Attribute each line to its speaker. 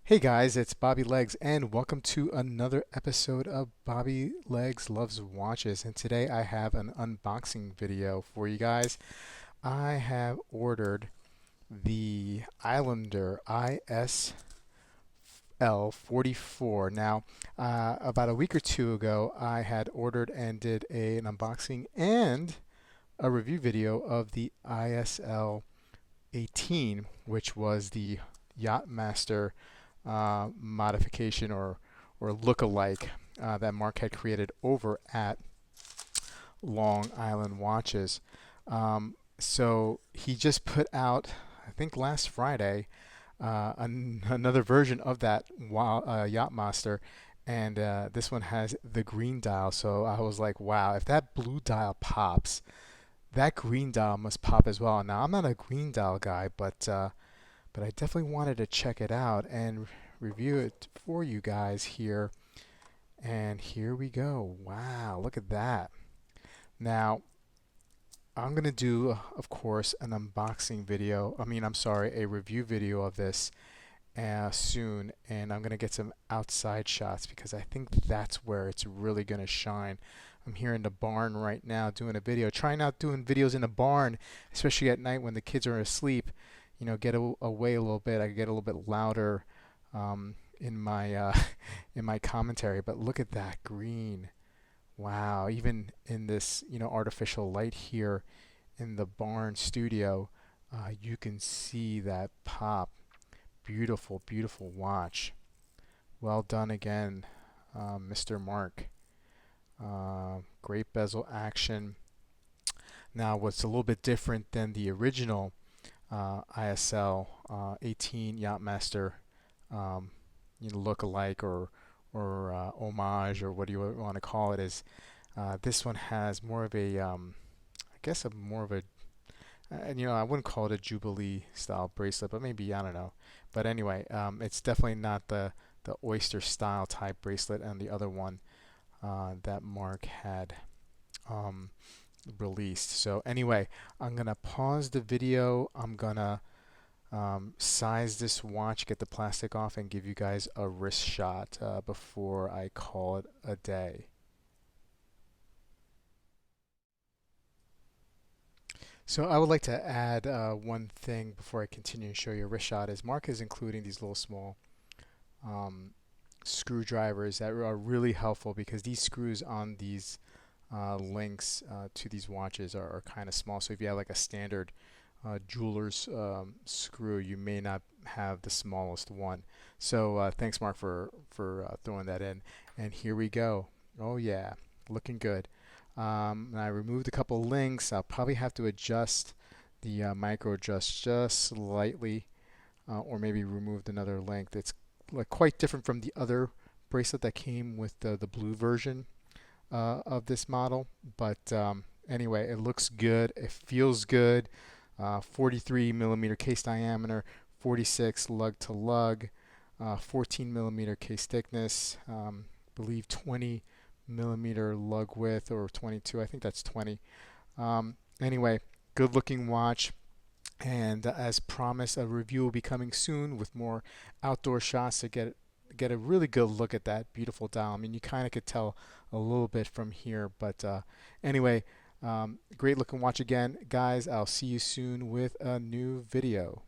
Speaker 1: Hey guys, it's Bobby Legs, and welcome to another episode of Bobby Legs Loves Watches. And today I have an unboxing video for you guys. I have ordered the Islander ISL-44. Now, about a week or two ago, I had ordered and did an unboxing and a review video of the ISL-18, which was the Yachtmaster modification or look-alike that Mark had created over at Long Island Watches. So he just put out, I think last Friday, another version of that Yachtmaster, and this one has the green dial. So I was like, wow, if that blue dial pops, that green dial must pop as well. Now I'm not a green dial guy, but I definitely wanted to check it out and review it for you guys here. And here we go. Wow, look at that. Now, I'm going to do, of course, an unboxing video. I'm sorry, a review video of this soon. And I'm going to get some outside shots because I think that's where it's really going to shine. I'm here in the barn right now doing a video. Trying out doing videos in the barn, especially at night when the kids are asleep. Get away a little bit. I get a little bit louder in my in my commentary. But look at that green! Wow! Even in this artificial light here in the barn studio, you can see that pop. Beautiful, beautiful watch. Well done again, Mr. Mark. Great bezel action. Now, what's a little bit different than the original ISL 18 Yachtmaster look-alike or homage, or what do you want to call it, is this one has more of a I guess more of a I wouldn't call it a Jubilee style bracelet, but maybe, I don't know. But anyway, it's definitely not the oyster style type bracelet and the other one that Mark had released. So anyway, I'm gonna pause the video. I'm gonna size this watch, get the plastic off, and give you guys a wrist shot before I call it a day. So I would like to add one thing before I continue to show you a wrist shot. Is Mark is including these little small um, screwdrivers that are really helpful, because these screws on these links to these watches are kind of small. So if you have like a standard jeweler's screw, you may not have the smallest one. So thanks, Mark, for throwing that in. And here we go. Oh yeah, looking good. And I removed a couple links. I'll probably have to adjust the micro adjust just slightly, or maybe removed another link. It's like quite different from the other bracelet that came with the blue version of this model. But anyway, it looks good. It feels good. 43 millimeter case diameter, 46 lug to lug, 14 millimeter case thickness, believe 20 millimeter lug width, or 22. I think that's 20. Anyway, good looking watch. And as promised, a review will be coming soon with more outdoor shots to get a really good look at that beautiful dial. I mean, you kind of could tell a little bit from here, but anyway, great looking watch again, guys. I'll see you soon with a new video.